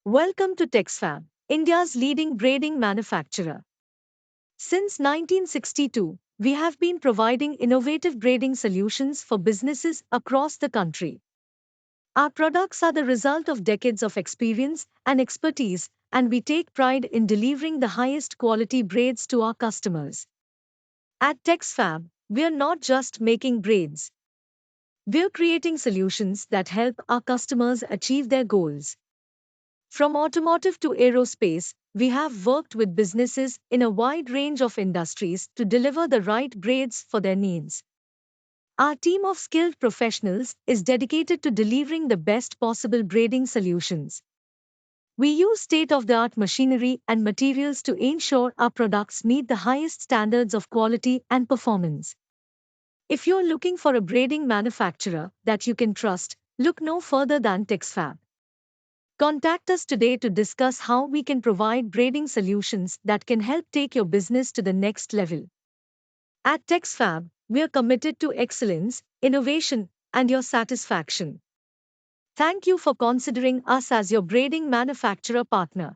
Welcome to Texfab, India's leading braiding manufacturer. Since 1962, we have been providing innovative braiding solutions for businesses across the country. Our products are the result of decades of experience and expertise, and we take pride in delivering the highest quality braids to our customers. At Texfab, we are not just making braids, we're creating solutions that help our customers achieve their goals. From automotive to aerospace, we have worked with businesses in a wide range of industries to deliver the right braids for their needs. Our team of skilled professionals is dedicated to delivering the best possible braiding solutions. We use state of the art machinery and materials to ensure our products meet the highest standards of quality and performance. If you're looking for a braiding manufacturer that you can trust, look no further than Texfab. Contact us today to discuss how we can provide braiding solutions that can help take your business to the next level. At TexFab, we are committed to excellence, innovation, and your satisfaction. Thank you for considering us as your braiding manufacturer partner.